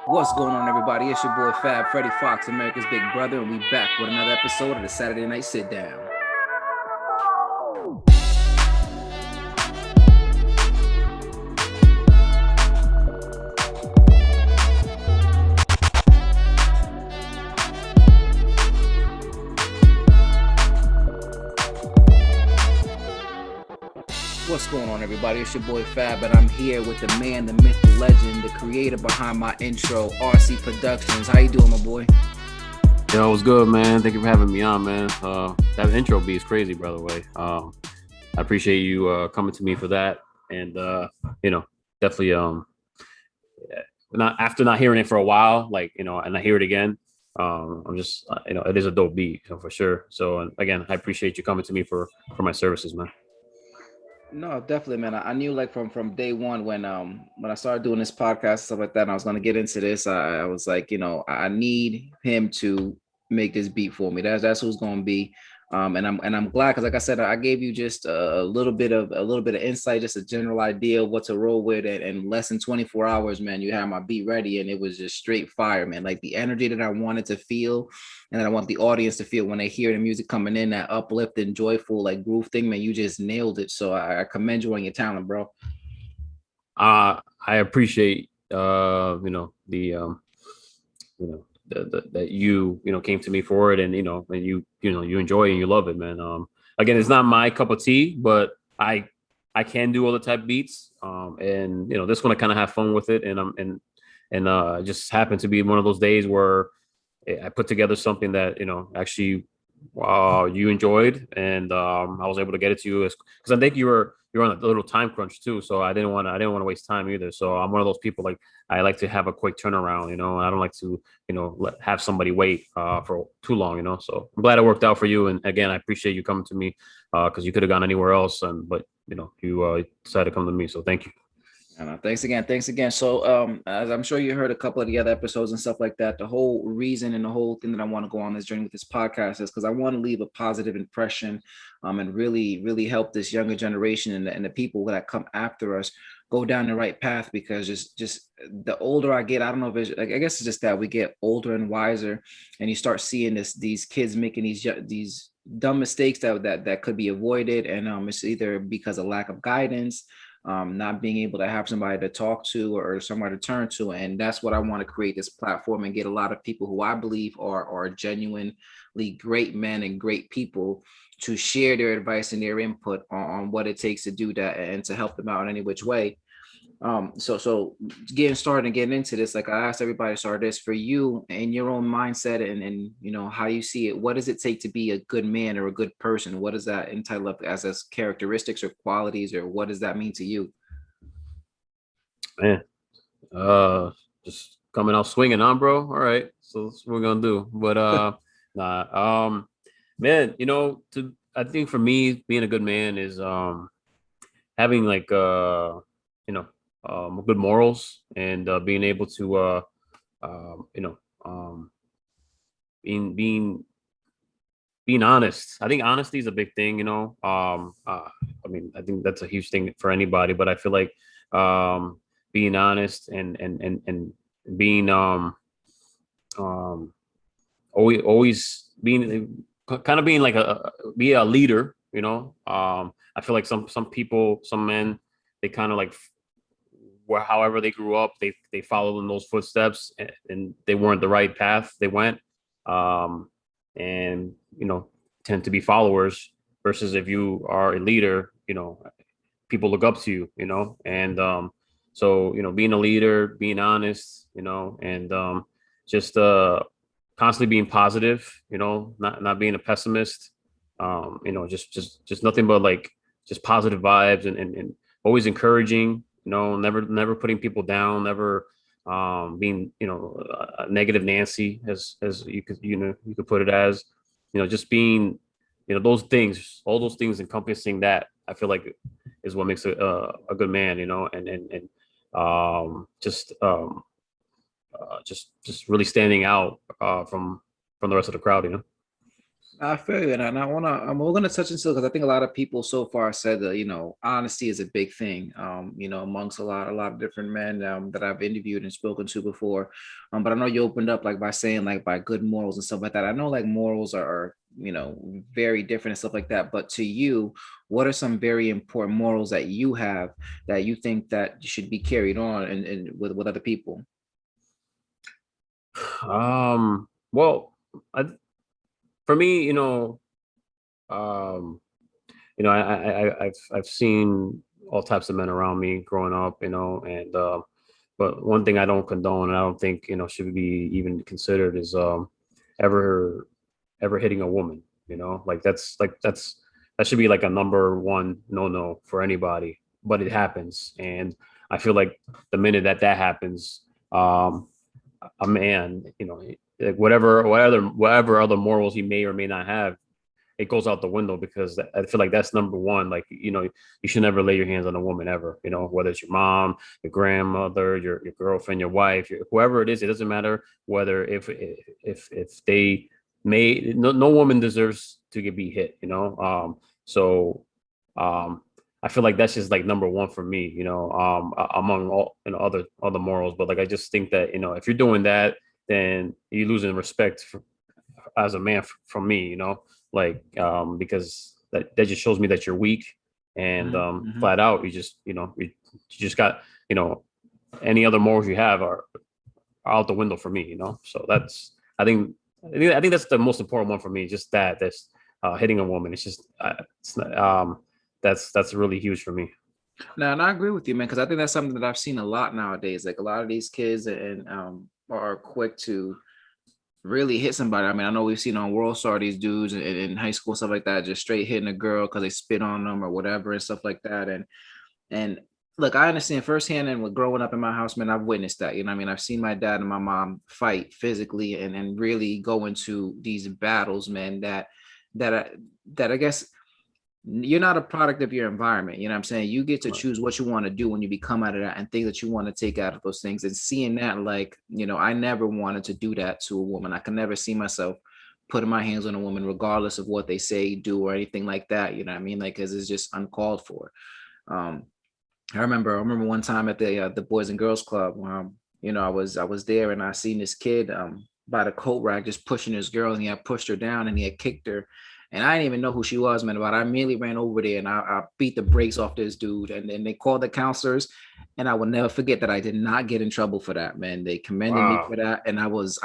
What's going on, everybody? It's your boy Fab Freddie Fox, America's Big Brother, and we back with another episode of the Saturday Night Sit Down. What's going on, everybody? It's your boy Fab, and I'm here with the man, the myth, the legend, the creator behind my intro, RCee Productions. How you doing, my boy? Yo, what's good, man? Thank you for having me on, man. That intro beat is crazy, by the way. I appreciate you coming to me for that, and you know, definitely not after not hearing it for a while, and I hear it again. I'm just, it is a dope beat, for sure. So again, I appreciate you coming to me for my services, man. No, definitely, man. I knew like from day one when I started doing this podcast stuff like that, and I was gonna get into this. I was like, I need him to make this beat for me. That's who's gonna be. And I'm glad because like I said, I gave you just a little bit of insight, just a general idea of what to roll with, and less than 24 hours, man, you had my beat ready, and it was just straight fire, man. Like the energy that I wanted to feel and then I want the audience to feel when they hear the music coming in, that uplifting, joyful, like groove thing, man. You just nailed it. So I commend you on your talent, bro. I appreciate that you came to me for it, and you enjoy it and you love it, man. Again, it's not my cup of tea, but I can do all the type beats, and this one I kind of have fun with it, and it just happened to be one of those days where I put together something that actually you enjoyed, and I was able to get it to you because I think you're on a little time crunch too. So I didn't want to waste time either. So I'm one of those people, like, I like to have a quick turnaround, and I don't like to have somebody wait for too long, So I'm glad it worked out for you, and again, I appreciate you coming to me because you could have gone anywhere else, but you decided to come to me. So thank you. Thanks again. Thanks again. So, as I'm sure you heard a couple of the other episodes and stuff like that, the whole reason and the whole thing that I want to go on this journey with this podcast is because I want to leave a positive impression, and really, really help this younger generation and the people that come after us go down the right path. Because just the older I get, I don't know if it's, like, I guess it's just that we get older and wiser, and you start seeing these kids making these dumb mistakes that could be avoided, and it's either because of lack of guidance, not being able to have somebody to talk to or somebody to turn to. And that's what I want to create this platform and get a lot of people who I believe are genuinely great men and great people to share their advice and their input on what it takes to do that and to help them out in any which way. So getting started and getting into this, like I asked everybody to start this for you and your own mindset and how you see it. What does it take to be a good man or a good person? What does that entitle up as characteristics or qualities, or what does that mean to you? Man, uh, just coming out swinging on, bro. All right, so that's what we're gonna do. But nah, man, to I think for me, being a good man is having like you know good morals, and being able to um, you know um, being honest. I think honesty is a big thing. I mean, I think that's a huge thing for anybody, but I feel like being honest and being um always being kind of being like be a leader. I feel like some people, some men, they kind of like where however they grew up, they followed in those footsteps, and they weren't the right path they went, um and tend to be followers, versus if you are a leader, people look up to you, and so being a leader, being honest, and just constantly being positive, not being a pessimist, just nothing but like just positive vibes, and always encouraging, never putting people down, never being a negative Nancy, as you could put it as, just being, those things, all those things encompassing that, I feel like is what makes a good man, and just just really standing out from the rest of the crowd. I feel you, and I wanna. We're gonna touch into because I think a lot of people so far said that honesty is a big thing. Amongst a lot of different men that I've interviewed and spoken to before. But I know you opened up like by saying like by good morals and stuff like that. I know like morals are very different and stuff like that. But to you, what are some very important morals that you have that you think that should be carried on and with other people? Well, I, for me, um, I've seen all types of men around me growing up, and but one thing I don't condone and I don't think should be even considered is ever ever hitting a woman. Like that should be like a number one no for anybody. But it happens, and I feel like the minute that happens, a man, like whatever other morals he may or may not have, it goes out the window because I feel like that's number one. Like, you should never lay your hands on a woman ever, whether it's your mom, your grandmother, your girlfriend, your wife, whoever it is. It doesn't matter whether if they may, no woman deserves to be hit. So um, I feel like that's just like number one for me, among all other morals. But like I just think that if you're doing that, then you're losing respect as a man from me, like because that just shows me that you're weak and Mm-hmm. flat out you just got any other morals you have are out the window for me. So I think that's the most important one for me. Just that's hitting a woman. It's just it's not, that's really huge for me. No, and I agree with you, man, because I think that's something that I've seen a lot nowadays. Like a lot of these kids and are quick to really hit somebody. I mean, I know we've seen on World Star these dudes in high school stuff like that, just straight hitting a girl because they spit on them or whatever and stuff like that. And look, I understand firsthand, and with growing up in my house, man, I've witnessed that. I mean, I've seen my dad and my mom fight physically and really go into these battles, man. That I, that I guess you're not a product of your environment. You know what I'm saying? You get to Right. choose what you want to do when you become out of that and things that you want to take out of those things. And seeing that, like, I never wanted to do that to a woman. I can never see myself putting my hands on a woman, regardless of what they say, do, or anything like that. You know what I mean? Like, because it's just uncalled for. Um, I remember one time at the Boys and Girls Club. I was there and I seen this kid by the coat rack just pushing this girl, and he had pushed her down and he had kicked her. And I didn't even know who she was, man. But I immediately ran over there and I beat the brakes off this dude. And then they called the counselors, and I will never forget that I did not get in trouble for that, man. They commended me Wow. for that, and I was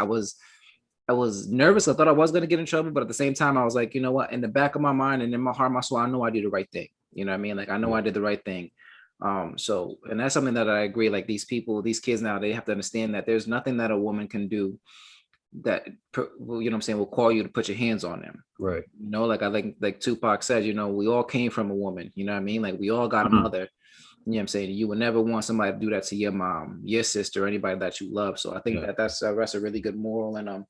nervous. I thought I was going to get in trouble, but at the same time, I was like, you know what? In the back of my mind and in my heart, my soul, I know I did the right thing. You know what I mean? Like I know I did the right thing. So, and that's something that I agree. Like these people, these kids now, they have to understand that there's nothing that a woman can do that, well, you know what I'm saying, will call you to put your hands on them. Right. Like I think, like Tupac said, we all came from a woman. You know what I mean? Like we all got a Mhm. mother. You know what I'm saying? You would never want somebody to do that to your mom, your sister, or anybody that you love. So I think Yeah. that that's a really good moral and a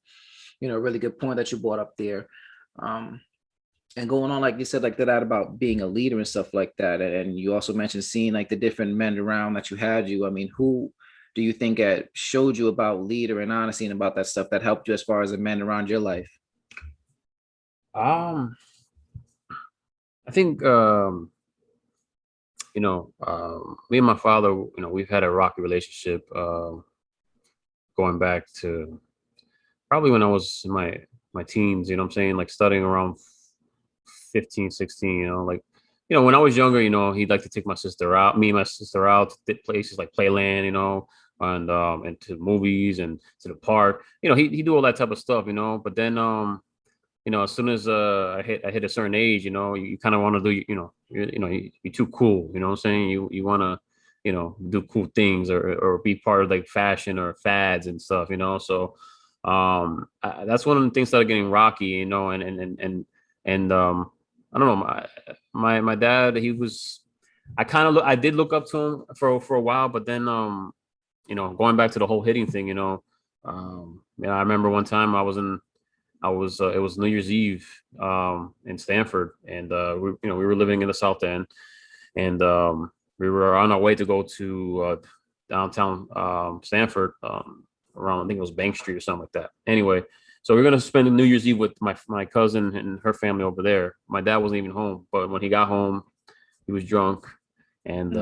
really good point that you brought up there. Um, and going on, like you said, like that about being a leader and stuff like that. And you also mentioned seeing like the different men around that you had you. I mean, who do you think showed you about leader and honesty and about that stuff that helped you as far as the men around your life? Um, I think me and my father, we've had a rocky relationship going back to probably when I was in my teens, what I'm saying, like studying around 15, 16, like when I was younger, he'd like to take me and my sister out to places like Playland, and to movies and to the park. He do all that type of stuff, but then as soon as I hit a certain age, you kind of want to do, you're too cool, what I'm saying? You want to, do cool things or be part of like fashion or fads and stuff, so that's one of the things that are getting rocky, and I don't know, my dad, I did look up to him for a while, but then going back to the whole hitting thing, I remember one time it was New Year's Eve in Stanford, and we were living in the South End, and we were on our way to go to downtown Stanford, around, I think it was Bank Street or something like that. Anyway, So we're gonna spend New Year's Eve with my cousin and her family over there. My dad wasn't even home, but when he got home, he was drunk, and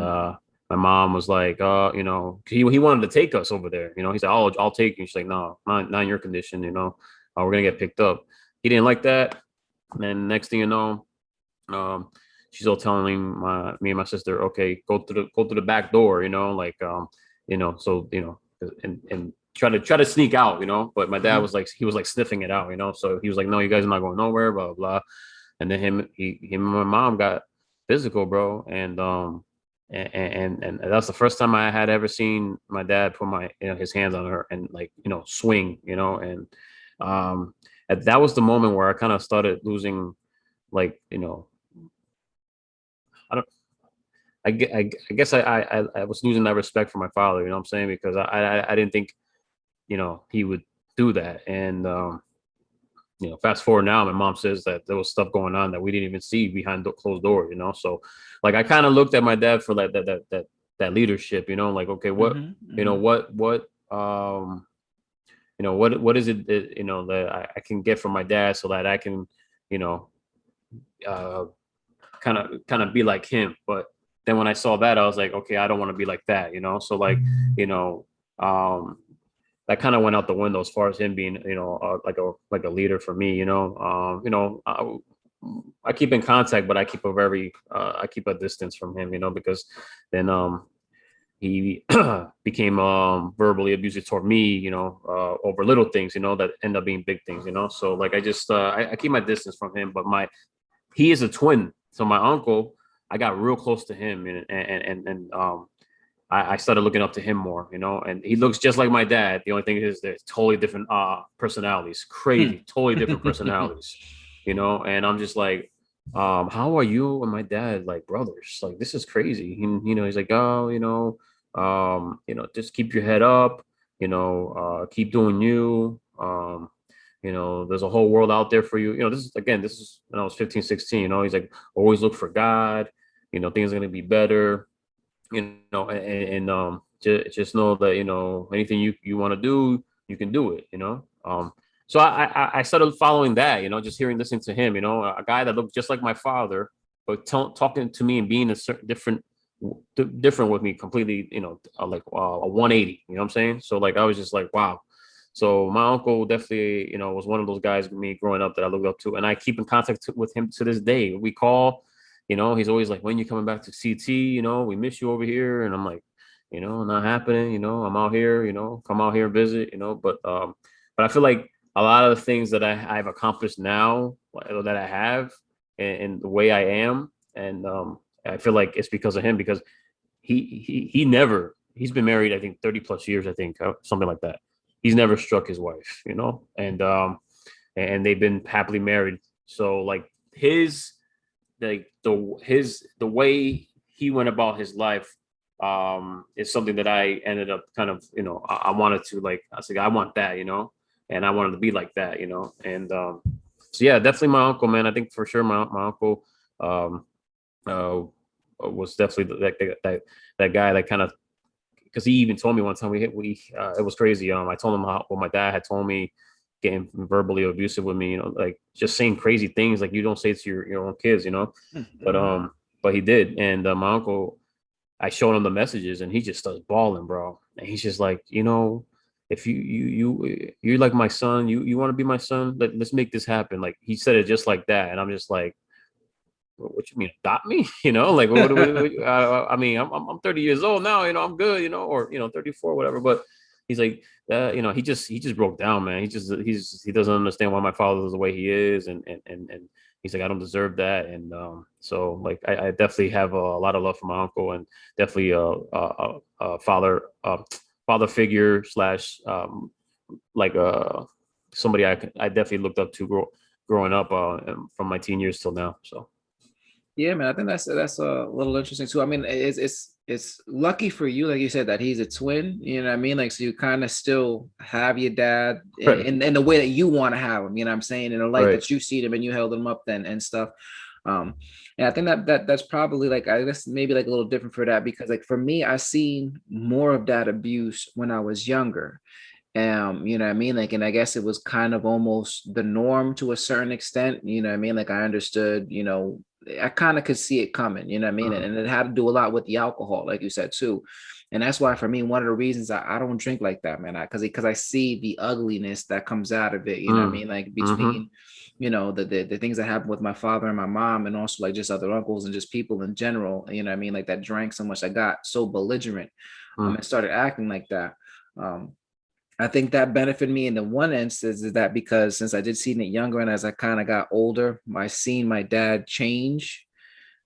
my mom was like, he wanted to take us over there. He said, "Oh, I'll take you." She's like, "No, not in your condition. We're gonna get picked up." He didn't like that, and then next thing you know, um, she's all telling me and my sister, "Okay, go to the back door." And try to sneak out. But my dad Mhm. was like, he was like sniffing it out. So he was like, "No, you guys are not going nowhere." Blah blah. Blah. And then him and my mom got physical, bro. And that's the first time I had ever seen my dad put his hands on her and like swing, and um that was the moment where I kind of started losing, like, I don't I guess I was losing that respect for my father, you know what I'm saying, because I didn't think he would do that. And fast forward now, my mom says that there was stuff going on that we didn't even see behind the closed doors. So like I kind of looked at my dad for like that leadership. Like, okay, what Mhm. you know Mhm. what what is it that that I can get from my dad so that I can you know uh kind of be like him. But then when I saw that, I was like, okay, I don't want to be like that. So like, you know um that kind of went out the window as far as him being, like a leader for me. I keep in contact, but I keep a distance from him, because then he became verbally abusive toward me, over little things, that end up being big things. So like I just I keep my distance from him. But he is a twin, so my uncle, I got real close to him, and I started looking up to him more, and he looks just like my dad. The only thing is they're totally different personalities, crazy, totally different personalities, and I'm just like, how are you and my dad like brothers? Like, this is crazy. He's like, oh, just keep your head up, keep doing you. There's a whole world out there for you. This is when I was 15, 16, he's like, always look for God, things are going to be better, just know that anything you want to do, you can do it. So I started following that. Just listening to him. A guy that looked just like my father, but talking to me and being a certain different with me completely. Like a 180. You know what I'm saying? So like I was just like, wow. So my uncle definitely, was one of those guys with me growing up that I looked up to, and I keep in contact with him to this day. We call. He's always like, when you coming back to CT? We miss you over here. And I'm like, not happening. I'm out here. Come out here and visit. But I feel like a lot of the things that I've accomplished now, that I have, and the way I am, and I feel like it's because of him, because he's been married, I think 30 plus years, I think, something like that. He's never struck his wife, and they've been happily married. So like the way he went about his life is something that I ended up kind of, I wanted to, like, I said, I want that, and I wanted to be like that, and so yeah, definitely my uncle, man. I think for sure my uncle um uh was definitely that guy that kind of, because he even told me one time we it was crazy. I told him what my dad had told me, getting verbally abusive with me, like just saying crazy things like you don't say to your own kids, but Mhm. but he did. And my uncle, I showed him the messages, and he just starts bawling, bro. And he's just like, if you're like my son, you want to be my son, let's make this happen. Like, he said it just like that, and I'm just like, what you mean, adopt me? Like, I mean, I'm 30 years old now, I'm good, or 34, whatever. But he's like, he just broke down, man. He doesn't understand why my father is the way he is, and he's like, I don't deserve that. And so like I definitely have a lot of love for my uncle, and definitely a father figure slash like somebody I definitely looked up to growing up from my teen years till now. So. Yeah, man, I think that's a little interesting too. I mean, it's lucky for you, like you said, that he's a twin. You know what I mean? Like, so you kind of still have your dad Right. in the way that you want to have him. You know what I'm saying? In the light Right. that you see him and you held him up then and stuff. Um, and I think that's probably, like, I guess maybe like a little different for that, because like for me, I seen more of that abuse when I was younger. You know what I mean? Like, and I guess it was kind of almost the norm to a certain extent, you know what I mean? Like I understood, you know, I kind of could see it coming, you know what I mean? Mm, And it had to do a lot with the alcohol, like you said too. And that's why for me, one of the reasons I don't drink like that, man, because I see the ugliness that comes out of it, you know what I mm, mean? Like mm-hmm, between, you know, the things that happened with my father and my mom, and also like just other uncles and just people in general, you know what I mean? Like that drank so much, I got so belligerent, mm, and started acting like that. Um, I think that benefited me in the one instance is that because since I did see it younger and as I kind of got older, I seen my dad change.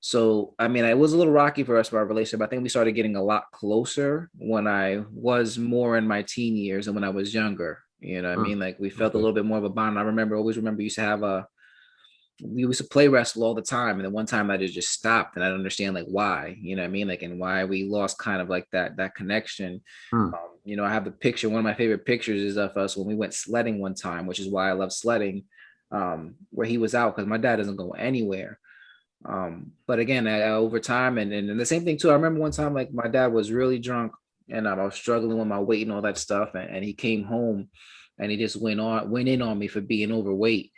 So I mean, it was a little rocky for us for our relationship. I think we started getting a lot closer when I was more in my teen years and when I was younger. You know what I mm. mean? Like we felt a Okay. little bit more of a bond. I remember, always remember, we used to have a we used to play wrestle all the time. And then one time I just stopped and I don't understand like why, you know what I mean? Like, and why we lost kind of like that connection. Mm. You know, I have the picture, one of my favorite pictures is of us when we went sledding one time, which is why I love sledding, where he was out because my dad doesn't go anywhere. But again, over time, and the same thing too. I remember one time, like my dad was really drunk, and I was struggling with my weight and all that stuff, and he came home, and he just went in on me for being overweight.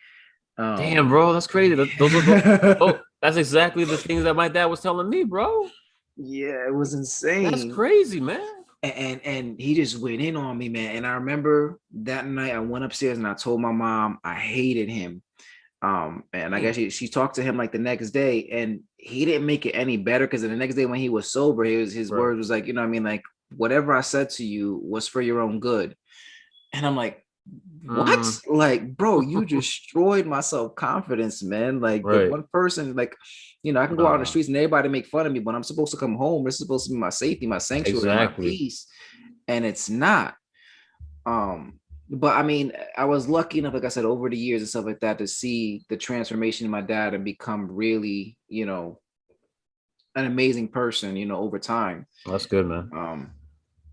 Damn, Um, bro, that's crazy. Those are that's exactly the things that my dad was telling me, bro. yeah, it was That's insane. crazy, man. And he just went in on me, man. And I remember that night I went upstairs and I told my mom I hated him. And I guess Damn. she talked to him like the next day, and he didn't make it any better because the next day when he was sober, his Right. word was like, you know what I mean, like whatever I said to you was for your own good. And I'm like, what? Mm. Like, bro, you destroyed my self-confidence, man. Like the Right. one person, like, you know, I can go out on the Nah. streets and everybody make fun of me, but I'm supposed to come home. This is supposed to be my safety, my sanctuary, my Exactly. peace. And it's not. Um, but I mean, I was lucky enough, like I said, over the years and stuff like that, to see the transformation in my dad and become really, you know, an amazing person, you know, over time. That's good, man. Um,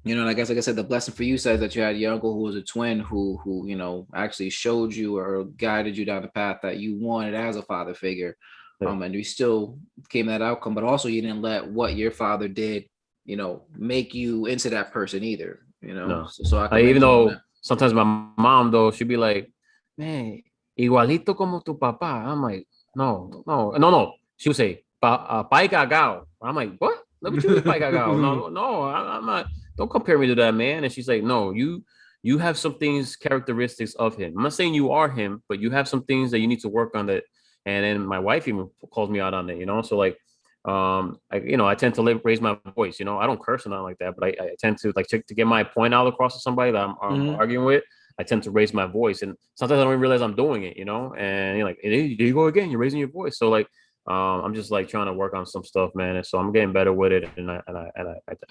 you know, and I guess like I said, the blessing for you says that you had your uncle who was a twin who, you know, actually showed you or guided you down the path that you wanted as a father figure. Yeah. And you still came to that outcome, but also you didn't let what your father did, you know, make you into that person either, you know. No. So I Even commend you on that. though sometimes my mom though, she'd be like, man, igualito como tu papá. I'm like, no, no, no, no. She would say, pai cagao. I'm like, what? What you mean pai cagao? No, no, I'm not. Don't compare me to that man. And she's like, no, you have some things characteristics of him. I'm not saying you are him, but you have some things that you need to work on that. And then my wife even calls me out on it, you know. So like I tend to raise my voice. I don't curse or nothing like that, but I tend to like to get my point out across to somebody that I'm Mhm. arguing with. I tend to raise my voice, and sometimes I don't even realize I'm doing it. And you're like, hey, there you go again. You're raising your voice. So like, I'm just like trying to work on some stuff, man. And so I'm getting better with it, and I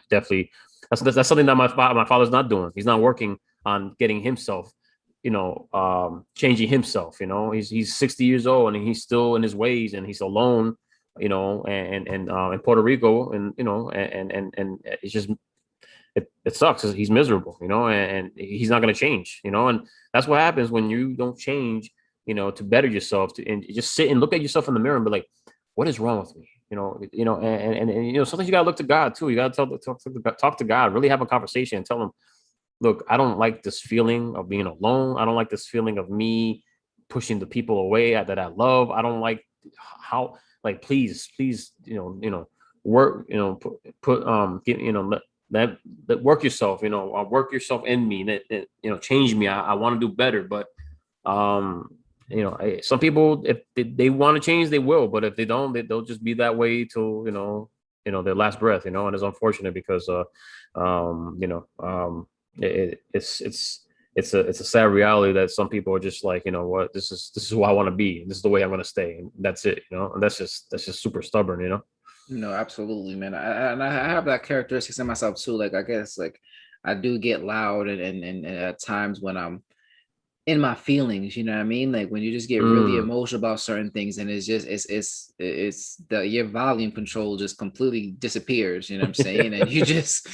definitely that's something that my father's not doing. He's not working on getting himself changing himself. He's 60 years old and he's still in his ways and he's alone, and in Puerto Rico, and and it's just it sucks. He's miserable, and he's not going to change, and that's what happens when you don't change, to better yourself, and just sit and look at yourself in the mirror and be like, what is wrong with me? And sometimes you got to look to God too. You got to talk to God, really have a conversation and tell him, look, I don't like this feeling of being alone. I don't like this feeling of me pushing the people away that I love. I don't like how, like, please, work, get, that work yourself, work yourself in me, that change me. I want to do better, but, some people, if they want to change, they will, but if they don't, they'll just be that way till, their last breath, and it's unfortunate because, it's a sad reality that some people are just like, what, this is who I want to be, and this is the way I'm going to stay, and that's it, and that's just super stubborn, No, absolutely, man. And I have that characteristics in myself too. Like I guess like I do get loud and at times when I'm in my feelings, you know what I mean? Like when you just get really Mm. emotional about certain things and it's just it's the your volume control just completely disappears, you know what I'm saying? And you just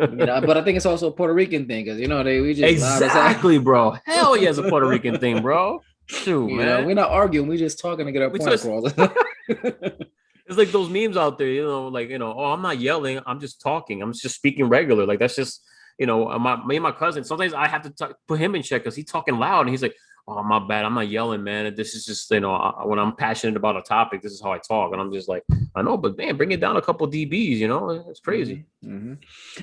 but I think it's also a Puerto Rican thing because we just loud as hell. Exactly, bro. Hell yeah, it's a Puerto Rican thing, bro. Shoot, We're man. not arguing, we're just talking to get our We point just across. it's like those memes out there, like, oh, I'm not yelling, I'm just talking, I'm just speaking regular. Like that's just me and my cousin, sometimes I have to put him in check because he's talking loud and he's like, oh, my bad, I'm not yelling, man. This is just, when I'm passionate about a topic, this is how I talk. And I'm just like, I know, but man, bring it down a couple dBs, it's crazy. And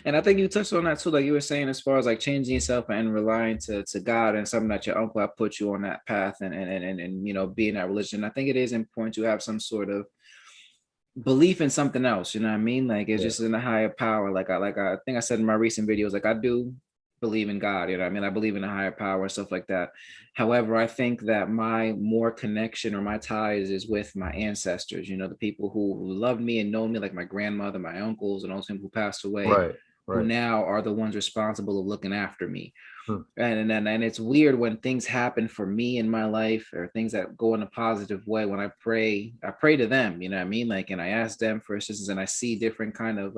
I think you touched on that too, like you were saying, as far as like changing yourself and relying to God and something that your uncle had put you on that path and being that religion. I think it is important to have some sort of belief in something else, you know what I mean? Like it's just in a higher power. I think I said in my recent videos, like I do believe in God, you know what I mean? I believe in a higher power and stuff like that. However, I think that my more connection or my ties is with my ancestors, the people who loved me and know me, like my grandmother, my uncles, and also who passed away, who now are the ones responsible of looking after me. And it's weird when things happen for me in my life or things that go in a positive way. When I pray to them, you know what I mean? Like, and I ask them for assistance and I see different kind of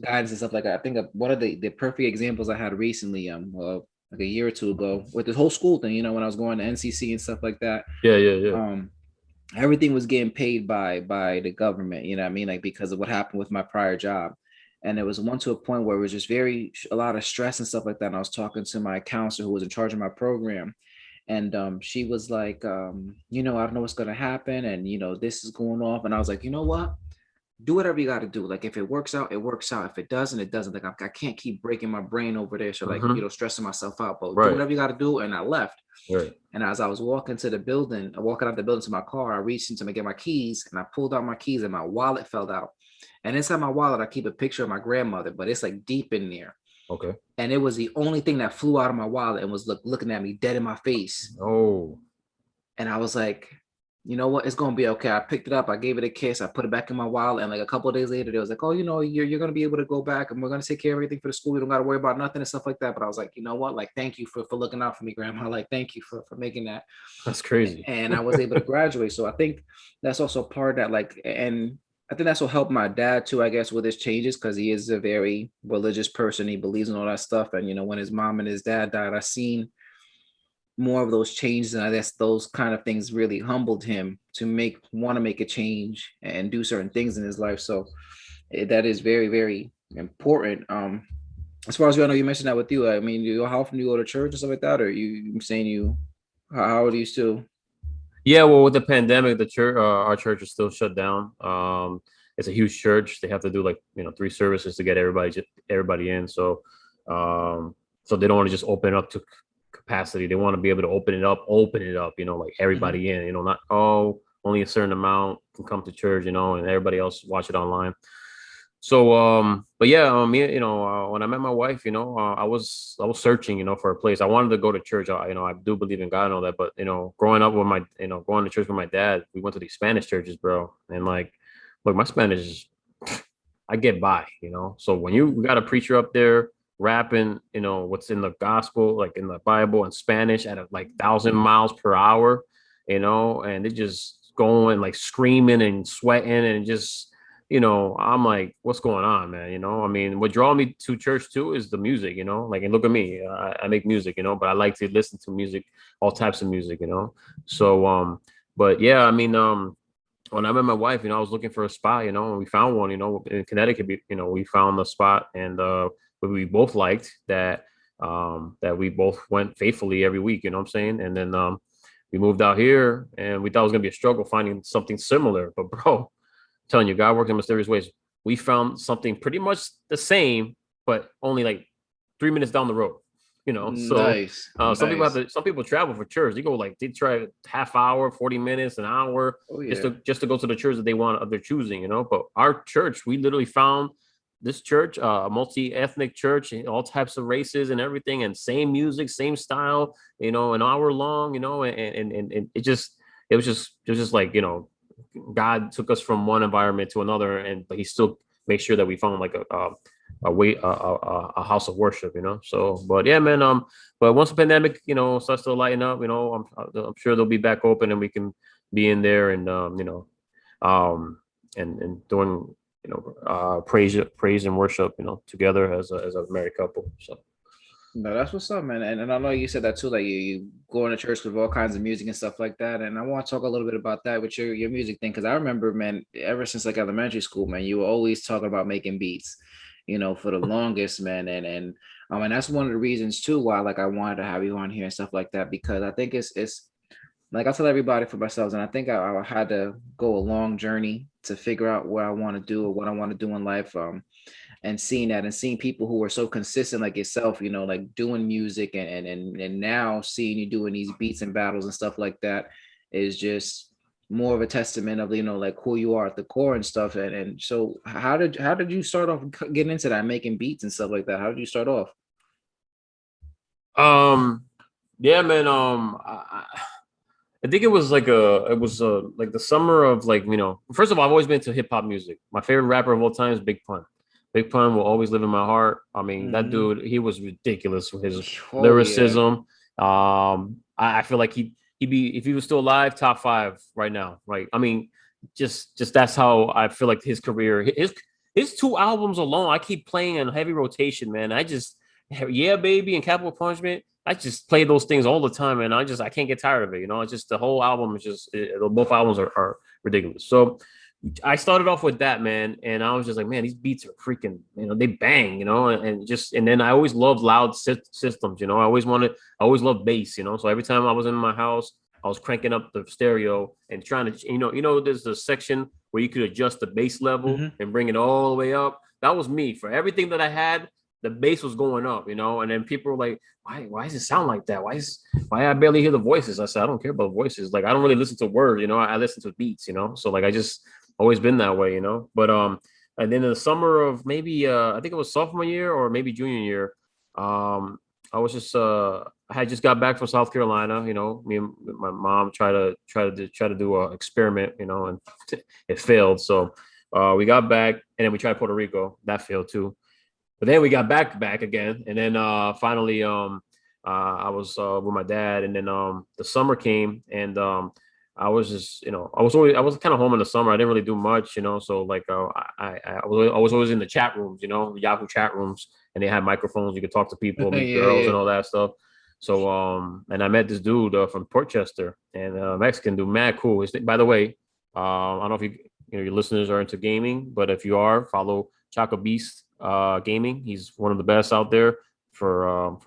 guidance and stuff like that. I think one of the perfect examples I had recently, like a year or two ago with this whole school thing, when I was going to NCC and stuff like that. Everything was getting paid by the government, you know what I mean? Like because of what happened with my prior job. And it was one to a point where it was just a lot of stress and stuff like that. And I was talking to my counselor who was in charge of my program. And she was like, I don't know what's going to happen. And, this is going off. And I was like, you know what? Do whatever you got to do. Like if it works out, it works out. If it doesn't, it doesn't. Like I can't keep breaking my brain over there. So like, stressing myself out, but do whatever you got to do. And I left. And as I was walking to the building, walking out the building to my car, I reached into to get my keys and I pulled out my keys and my wallet fell out. And inside my wallet, I keep a picture of my grandmother, but it's like deep in there. Okay. And it was the only thing that flew out of my wallet and was looking at me dead in my face. Oh. And I was like, you know what? It's going to be okay. I picked it up. I gave it a kiss. I put it back in my wallet. And like a couple of days later, they was like, oh, you're going to be able to go back and we're going to take care of everything for the school. We don't got to worry about nothing and stuff like that. But I was like, you know what? Like, thank you for looking out for me, Grandma. Like, thank you for making that. That's crazy. And I was able to graduate. So I think that's also part of that, like, and I think that's what helped my dad too, I guess, with his changes, because he is a very religious person. He believes in all that stuff. And, when his mom and his dad died, I seen more of those changes. And I guess those kind of things really humbled him to want to make a change and do certain things in his life. So that is very, very important. As far as I know, you mentioned that with you. I mean, how often do you go to church and stuff like that? Or you saying how old are you still? Yeah, well, with the pandemic, the church, our church is still shut down. It's a huge church. They have to do 3 services to get everybody in. So, so they don't want to just open it up to capacity. They want to be able to open it up, like everybody in. Not only a certain amount can come to church, and everybody else watch it online. So, but yeah, when I met my wife, I was searching, for a place. I wanted to go to church. I do believe in God and all that, but growing up with going to church with my dad, we went to these Spanish churches, bro. And look, my Spanish is, I get by, So when we got a preacher up there rapping, what's in the gospel, like in the Bible in Spanish at 1,000 miles per hour, and it just going like screaming and sweating and just. I'm like, what's going on, man? I mean, what draw me to church too is the music, and look at me, I make music, but I like to listen to music, all types of music, So, but yeah, I mean, when I met my wife, I was looking for a spot, and we found one, in Connecticut, we found a spot and we both liked that we both went faithfully every week, you know what I'm saying? And then we moved out here and we thought it was gonna be a struggle finding something similar, but bro, telling you, God works in mysterious ways. We found something pretty much the same, but only 3 minutes down the road. So Nice. Some people travel for church. They go they try half hour, 40 minutes, an hour, just to go to the church that they're choosing. But our church, we literally found this church, a multi-ethnic church, all types of races and everything, and same music, same style. An hour long. And it was just like God took us from one environment to another, but he still makes sure that we found a house of worship, So, but yeah, man. But once the pandemic, starts to lighten up, I'm sure they'll be back open and we can be in there and and doing praise and worship, together as a married couple. So. No, that's what's up, man. And I know you said that too, like you go into church with all kinds of music and stuff like that. And I want to talk a little bit about that with your music thing, because I remember, man, ever since elementary school, man, you were always talking about making beats. for the longest, man. And that's one of the reasons too why like I wanted to have you on here and stuff like that, because I think it's like I tell everybody for myself, and I think I had to go a long journey to figure out what I want to do or what I want to do in life. And seeing that and seeing people who are so consistent like yourself, like doing music and now seeing you doing these beats and battles and stuff like that is just more of a testament of like who you are at the core and stuff. And so how did you start off getting into that, making beats and stuff like that? How did you start off? Yeah, man. I think it was like the summer of like, first of all, I've always been to hip hop music. My favorite rapper of all time is Big Pun. Big Pun will always live in my heart. I mean, that Mm-hmm. dude, he was ridiculous with his Oh yeah. lyricism. I feel like he'd be, if he was still alive, top five right now. Right. I mean, just that's how I feel like his career, his two albums alone, I keep playing in heavy rotation, man. Yeah, baby, and Capital Punishment. I just play those things all the time, and I can't get tired of it. It's just the whole album is both albums are ridiculous. So I started off with that, man, and I was just like, man, these beats are freaking, they bang, and then I always loved loud systems, I always loved bass, So every time I was in my house, I was cranking up the stereo and trying to, there's a section where you could adjust the bass level Mm-hmm. and bring it all the way up. That was me for everything that I had. The bass was going up, and then people were like, why does it sound like that? Why I barely hear the voices? I said, I don't care about voices. Like, I don't really listen to words, I listen to beats, So like, I just always been that way, But and then in the summer of maybe I think it was sophomore year or maybe junior year, um, I was just I had just got back from South Carolina, Me and my mom try to do a experiment, and it failed. So we got back and then we tried Puerto Rico. That failed too. But then we got back again, and then finally I was with my dad, and then the summer came, and I was just I was kind of home in the summer. I didn't really do much, So like I was always in the chat rooms, Yahoo chat rooms, and they had microphones. You could talk to people, Yeah, meet girls, yeah. and all that stuff. So and I met this dude from Portchester, and Mexican dude, mad cool. By the way, I don't know if your listeners are into gaming, but if you are, follow Chaka Beast gaming. He's one of the best out there for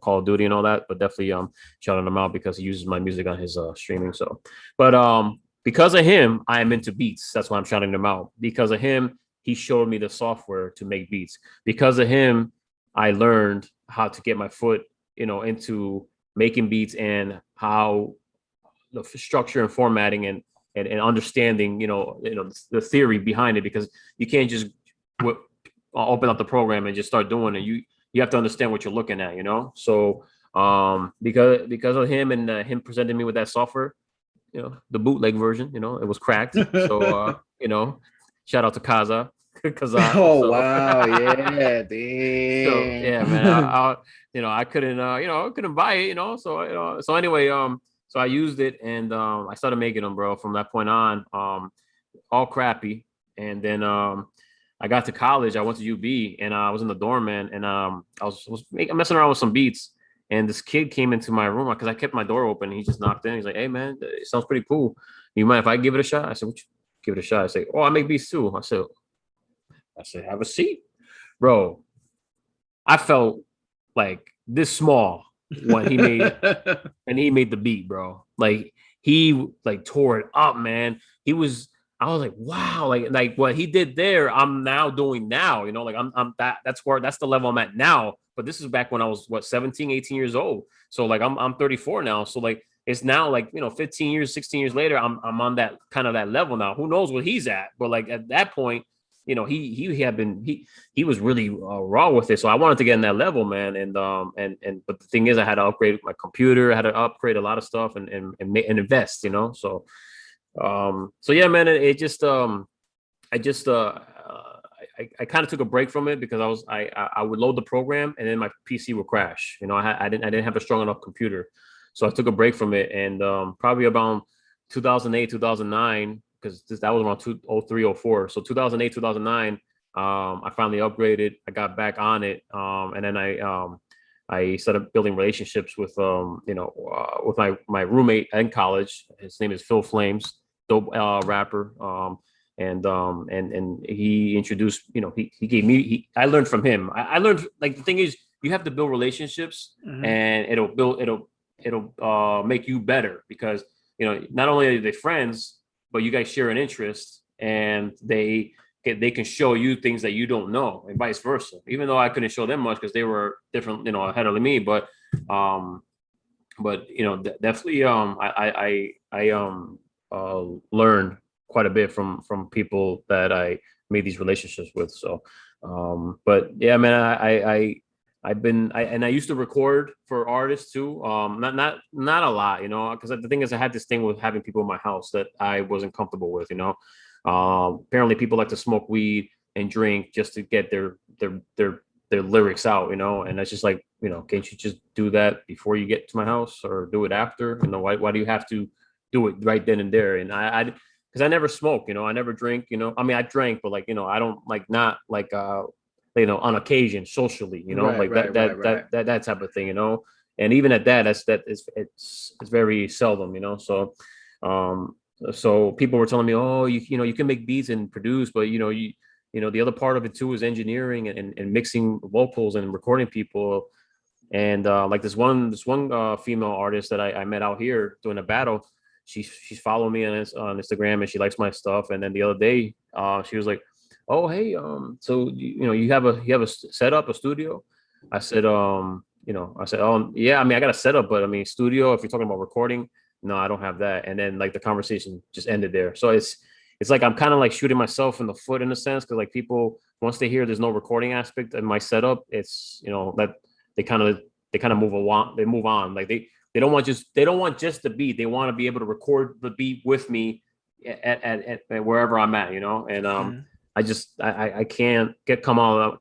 Call of Duty and all that. But definitely shouting him out because he uses my music on his streaming. So, but because of him, I am into beats. That's why I'm shouting him out. Because of him, he showed me the software to make beats. Because of him, I learned how to get my foot into making beats and how the structure and formatting and understanding the theory behind it, because you can't just open up the program and just start doing it. You have to understand what you're looking at, So because of him and him presenting me with that software, the bootleg version, it was cracked. So shout out to Kaza. Oh So wow, yeah, so yeah, man, damn. I couldn't I couldn't buy it, So so anyway, so I used it and I started making them, bro. From that point on, all crappy. And then I got to college. I went to UB and I was in the dorm, man. And messing around with some beats. And this kid came into my room because I kept my door open. And he just knocked in. He's like, "Hey, man, it sounds pretty cool. You mind if I give it a shot?" I said, "What you give it a shot?" I said, "Oh, I make beats too." I said, "Have a seat, bro." I felt like this small when he made the beat, bro. Like he like tore it up, man. I was like, wow, like what he did there, I'm now doing now, like that's the level I'm at now. But this is back when I was 17, 18 years old. So like I'm 34 now. So like it's now like 15 years, 16 years later, I'm on that kind of that level now. Who knows what he's at? But like at that point, he was really raw with it. So I wanted to get in that level, man. And but the thing is, I had to upgrade my computer. I had to upgrade a lot of stuff and invest, so yeah, man. It just I just I kind of took a break from it because I would load the program and then my PC would crash. I didn't have a strong enough computer, so I took a break from it. And probably around 2008, 2009, because that was around 2003, 04. So 2008, 2009, I finally upgraded. I got back on it, and then I started building relationships with with my roommate in college. His name is Phil Flames, dope rapper. and he introduced, he gave me, I learned from him. I learned, like, the thing is, you have to build relationships, Mhm. and it'll make you better, because not only are they friends, but you guys share an interest, and they can show you things that you don't know, and vice versa. Even though I couldn't show them much because they were different, ahead of me, um, definitely, I learned quite a bit from people that I made these relationships with. So, but yeah, man, I used to record for artists too. Not a lot, because the thing is, I had this thing with having people in my house that I wasn't comfortable with. Apparently people like to smoke weed and drink just to get their lyrics out, and that's just like, can't you just do that before you get to my house, or do it after? Why do you have to do it right then and there? And because I never smoke, I never drink, I mean, I drank, but like, I don't like, not like, on occasion, socially, Right, like right, right, right. that type of thing, and even at that, it's very seldom, um, so people were telling me, oh, you can make beats and produce, but the other part of it too is engineering and mixing vocals and recording people. And like this one female artist that I met out here doing a battle, she's following me on Instagram, and she likes my stuff. And then the other day, she was like, "Oh, hey, so you have a setup, a studio?" I said, "Oh, yeah. I mean, I got a setup, but I mean, studio. If you're talking about recording, no, I don't have that." And then like the conversation just ended there. So it's like I'm kind of like shooting myself in the foot in a sense, because like people, once they hear there's no recording aspect in my setup, it's that they kind of they kind of move on. Like they don't want just the beat. They want to be able to record the beat with me at wherever I'm at, and Mhm. I can't come out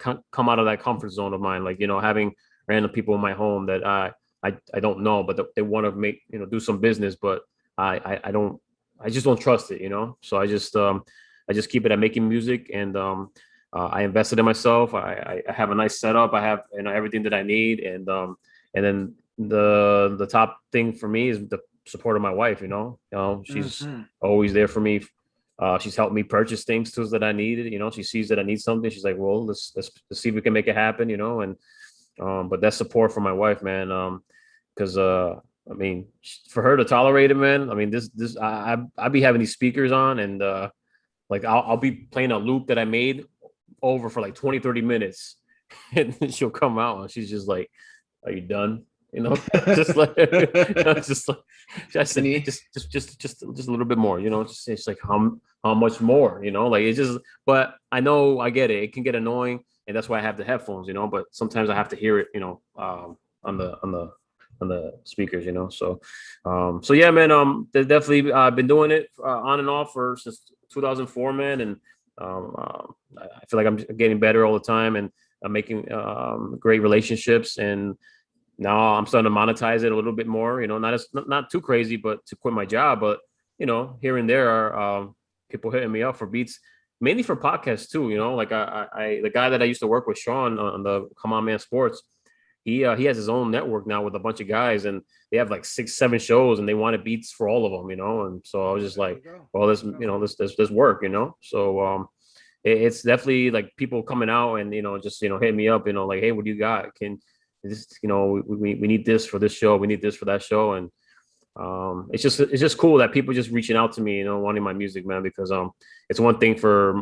of that comfort zone of mine, like having random people in my home that I don't know, but they want to make, do some business, but I don't, I just don't trust it, so I just keep it at making music. And I invested in myself. I have a nice setup. I have, everything that I need. And then the top thing for me is the support of my wife. She's Mhm. always there for me. She's helped me purchase things too that I needed. She sees that I need something. She's like, well, let's see if we can make it happen. And but that support from my wife, man. Because I mean, for her to tolerate it, man. I mean, this I be having these speakers on, and like I'll be playing a loop that I made over for like 20, 30 minutes. And then she'll come out and she's just like, "Are you done?" Just like, just like, I said, Any? just a little bit more, just it's like, how much more, like it's just, but I know, I get it. It can get annoying, and that's why I have the headphones, but sometimes I have to hear it, on the speakers, so yeah, man, definitely been doing it on and off for since 2004, man. And I feel like I'm getting better all the time, and I'm making great relationships. And now I'm starting to monetize it a little bit more, not too crazy, but to quit my job. But here and there are people hitting me up for beats, mainly for podcasts too. Like the guy that I used to work with, Sean, on the Come On Man Sports. He has his own network now with a bunch of guys, and they have like 6, 7 shows, and they wanted beats for all of them. And so I was just There you like, go. well, There this you go. this work. So it's definitely like people coming out and just hit me up, like, hey, what do you got? Can this, we need this for this show, we need this for that show. And it's just cool that people just reaching out to me, wanting my music, man, because it's one thing for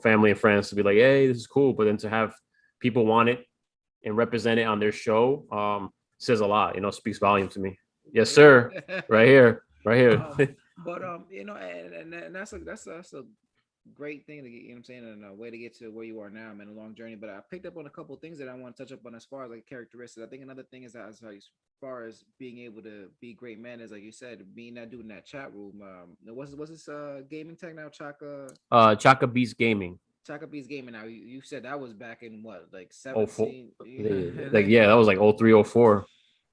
family and friends to be like, hey, this is cool, but then to have people want it and represent it on their show says a lot, speaks volume to me. Yes, sir. Yeah. Right here, right um, here. but and that's a great thing to get, what I'm saying, and a way to get to where you are now, man, a long journey. But I picked up on a couple of things that I want to touch up on as far as like characteristics. I think another thing is that as far as being able to be great men is, like you said, being that dude in that chat room. Was this gaming tech now, Chaka Beast Gaming. Chaka Beats gaming now? You said that was back in what, like Oh, four, 17, like, yeah, that was like 03, 04.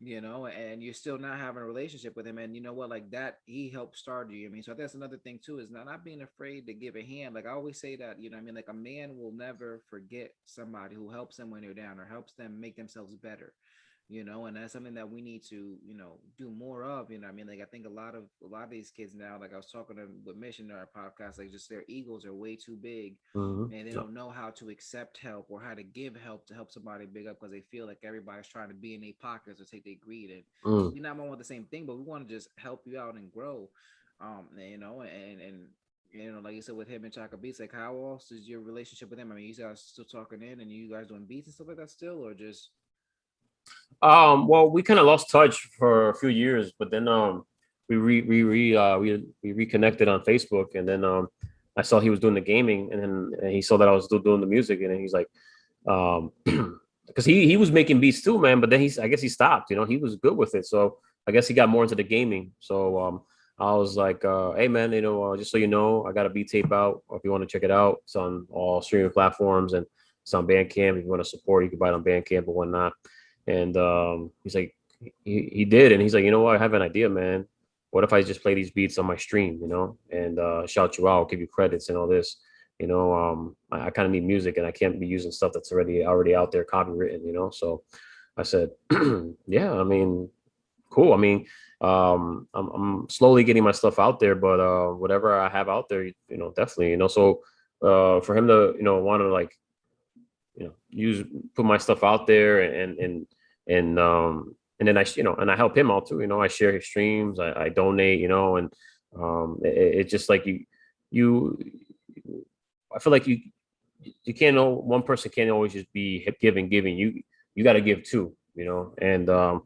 and you're still not having a relationship with him, and you know what, like that, he helped start you. I mean, so that's another thing too, is not being afraid to give a hand. Like I always say that, I mean, like a man will never forget somebody who helps them when they're down or helps them make themselves better. And that's something that we need to, do more of. I mean, like, I think a lot of these kids now, like I was talking to with Mission in our podcast, like, just their egos are way too big, and they Yeah. don't know how to accept help or how to give help to help somebody big up, because they feel like everybody's trying to be in their pockets or take their greed. And Mm. we not want the same thing, but we want to just help you out and grow. Like you said with him and Chaka Beats, like, how else is your relationship with him? I mean, you guys still talking in, and you guys doing beats and stuff like that still, or just Well, we kind of lost touch for a few years, but then we reconnected on Facebook, and then I saw he was doing the gaming, and then he saw that I was still doing the music, and then he's like, um, because he was making beats too, man. But then I guess he stopped. He was good with it, so I guess he got more into the gaming. So I was like, hey man, just so you know, I got a beat tape out. If you want to check it out, it's on all streaming platforms and it's on Bandcamp. If you want to support, you can buy it on Bandcamp or whatnot. And he's like, he did, and he's like, you know what? I have an idea, man. What if I just play these beats on my stream, and shout you out, give you credits and all this. I kind of need music, and I can't be using stuff that's already out there, copywritten. So I said, yeah, I mean, cool. I mean, I'm slowly getting my stuff out there, but whatever I have out there, definitely. So for him to want to like use put my stuff out there and then I help him out too. I share his streams, I donate, and it's just like you I feel like you can't know one person can't always just be giving. You got to give too, and don't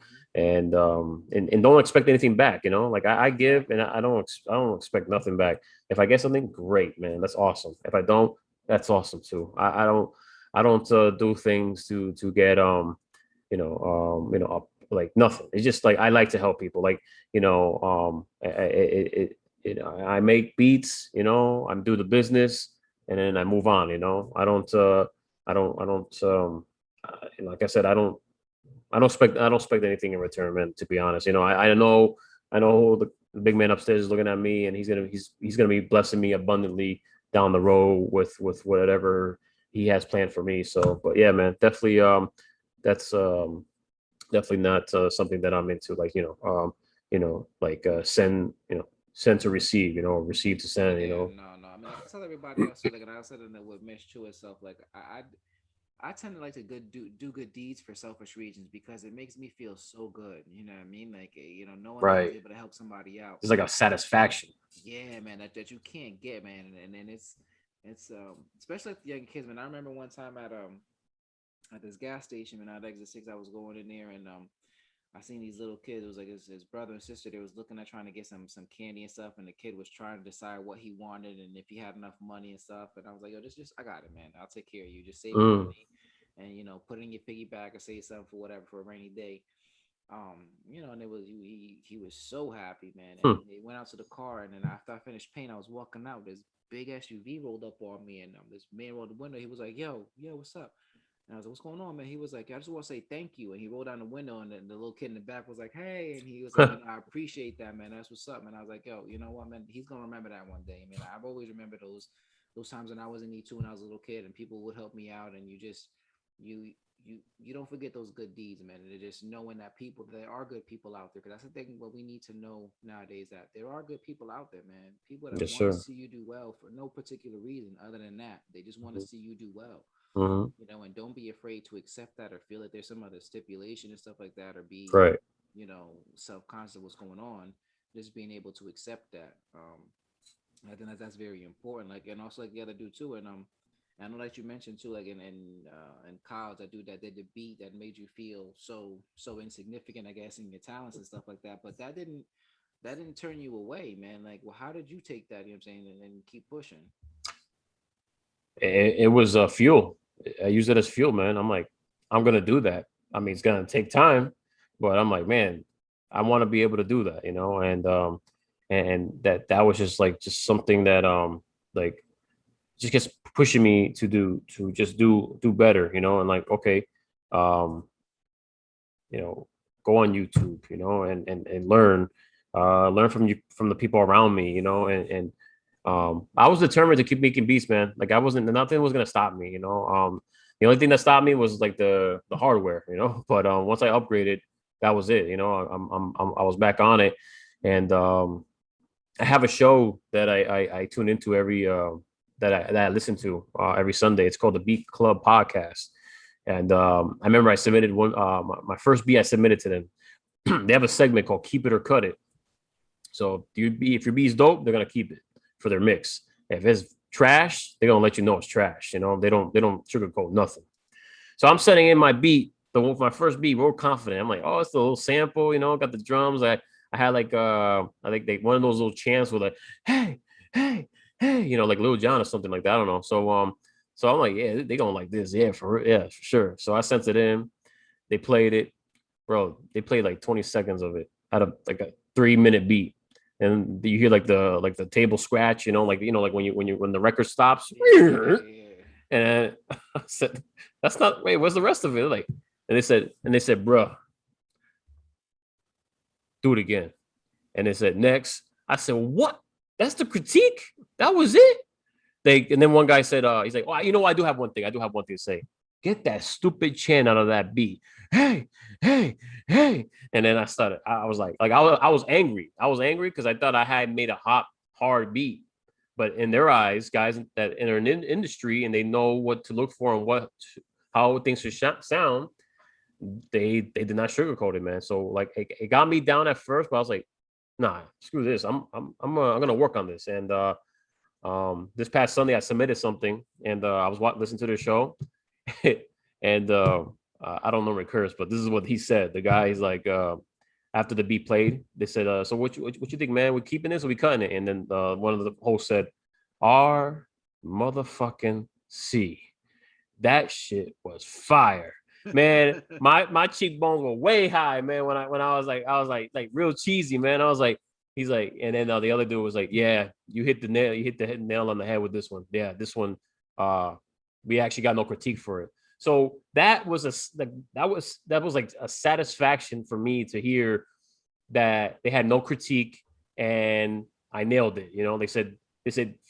expect anything back. Like I give and I don't expect nothing back. If I get something, great, man, that's awesome. If I don't, that's awesome too. I don't do things to get like nothing. It's just like I like to help people. Like I make beats. I do the business, and then I move on. Like I said, I don't expect anything in return, man. To be honest, I know the big man upstairs is looking at me, and he's gonna be blessing me abundantly down the road with whatever he has planned for me. So, but yeah, man, definitely that's definitely not something that I'm into. Like like send to receive, receive to send. yeah, no. I mean, I tell everybody else too, like, and I said in the with Mitch too itself, like, I tend to like to do good deeds for selfish reasons, because it makes me feel so good. You know what I mean? Like, knowing that I was Right. able to help somebody out. It's like a satisfaction. Yeah, man, that you can't get, man. And then it's especially with the young kids, man. I remember one time at this gas station, man, at exit 6, I was going in there, and I seen these little kids. It was like his brother and sister. They was looking at trying to get some candy and stuff, and the kid was trying to decide what he wanted and if he had enough money and stuff. And I was like, yo, just I got it, man. I'll take care of you. Just save your Mm. money, and put it in your piggy bank or save something for whatever for a rainy day. And it was he was so happy, man. And Hmm. they went out to the car, and then after I finished paying, I was walking out. This big SUV rolled up on me, and this man rolled the window. He was like, yo, what's up? And I was like, what's going on, man? He was like, I just want to say thank you. And he rolled down the window, and the little kid in the back was like, hey. And he was like, I appreciate that, man. That's what's up, man. I was like, yo, you know what, man? He's gonna remember that one day, man. I've always remembered those times when I was in need too, when I was a little kid, and people would help me out, and you you don't forget those good deeds, man. And just knowing that there are good people out there, because that's the thing. What we need to know nowadays, that there are good people out there, man. People that Yes, want to sir. see you do well for no particular reason other than that. They just want to see you do well. Mm-hmm. And don't be afraid to accept that, or feel that there's some other stipulation and stuff like that, or be, Right. self-conscious of what's going on. Just being able to accept that. I think that's very important. Like, and also like the other dude too. And I know that you mentioned too, like in college, that dude that did the beat that made you feel so insignificant, I guess, in your talents and stuff like that. But that didn't turn you away, man. Like, well, how did you take that? You know what I'm saying, and keep pushing. It was fuel. I use it as fuel, man. I'm like, I'm gonna do that. I mean, it's gonna take time, but I'm like, man, I want to be able to do that, and that was just something that like just gets pushing me to just do better, and like, okay, um, you know, go on YouTube, and learn from the people around me, I was determined to keep making beats, man. Like I wasn't nothing was gonna stop me, The only thing that stopped me was like the hardware, you know. But once I upgraded, that was it. You know, I was back on it, and I have a show that I tune into every that I listen to every Sunday. It's called the Beat Club Podcast, and I remember I submitted one my first beat I submitted to them. They have a segment called Keep It or Cut It. So if your beat's dope, they're gonna keep it for their mix. If it's trash, they're gonna let you know it's trash. You know, they don't sugarcoat nothing. So I'm setting in my beat, my first beat, real confident. I'm like, oh, it's a little sample, you know, got the drums. I had like I think they one of those little chants with like, hey, hey, hey, you know, like Lil Jon or something like that. I don't know. So I'm like, yeah, they gonna like this, yeah, for sure. So I sent it in. They played it, bro. They played like 20 seconds of it out of like a 3 minute beat. And you hear like the table scratch, like when the record stops, Yeah. and I said, "That's not. Wait, what's the rest of it?" Like, and they said, "Bro, do it again." And they said, "Next." I said, "What? That's the critique? That was it?" And then one guy said, "He's like, oh, you know, I do have one thing. I do have one thing to say. Get that stupid chant out of that beat. Hey, hey, hey." And then I started. I was like I was angry. I was angry because I thought I had made a hard beat. But in their eyes, guys that are in the industry and they know what to look for and how things should sound, they did not sugarcoat it, man. So like it got me down at first, but I was like, nah, screw this. I'm gonna work on this. And this past Sunday I submitted something and I was listening to the show, and I don't know curse, but this is what he said. The guy is like, after the beat played, they said, "So what you think, man? We keeping this or we cutting it?" And then one of the hosts said, "R motherfucking C." That shit was fire, man. My cheekbones were way high, man. When I was like real cheesy, man. I was like, he's like, and then the other dude was like, "Yeah, you hit the nail on the head with this one. Yeah, this one, uh, we actually got no critique for it." So that was like a satisfaction for me to hear that they had no critique and I nailed it. You know, they said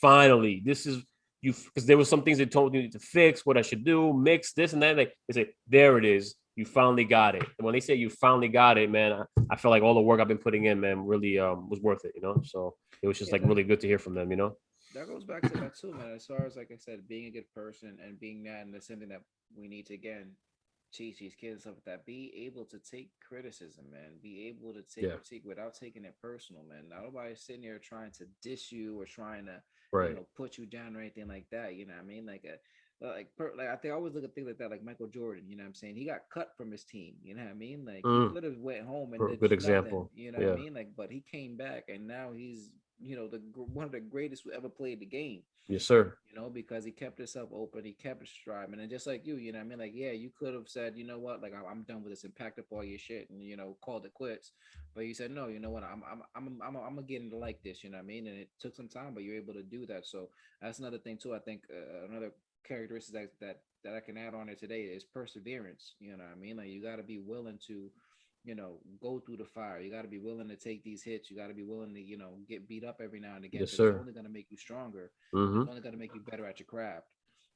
finally this is you, because there was some things they told you to fix, what I should do, mix this and that. They said there it is. You finally got it. And when they say you finally got it, man, I feel like all the work I've been putting in, man, really was worth it. You know, so it was just Yeah, like really good to hear from them. You know. that goes back to that too, man. As far as like I said, being a good person and being that, and that's something that we need to again teach these kids stuff like that. Be able to take criticism, man. Be able to take Yeah. critique without taking it personal, man. Not nobody sitting there trying to diss you or trying to, Right. put you down or anything like that. You know what I mean? Like I think I always look at things like that, like Michael Jordan. You know what I'm saying? He got cut from his team. You know what I mean? Like he Mm, could have went home and did good nothing. example. You know what I Yeah. mean? Like, but he came back and now he's one of the greatest who ever played the game. Yes, sir. Because he kept himself open, he kept it striving, and just like you know what I mean? Like, yeah, you could have said, you know what, like I'm done with this and packed up all your shit and called it quits, but you said no. You know what? I'm gonna get into like this. You know what I mean? And it took some time, but you're able to do that. So that's another thing too. I think another characteristic that I can add on it today is perseverance. You know what I mean? Like you got to be willing to go through the fire. You got to be willing to take these hits. You got to be willing to, get beat up every now and again Yes, because it's sir. only going to make you stronger. It's Mm-hmm. only going to make you better at your craft.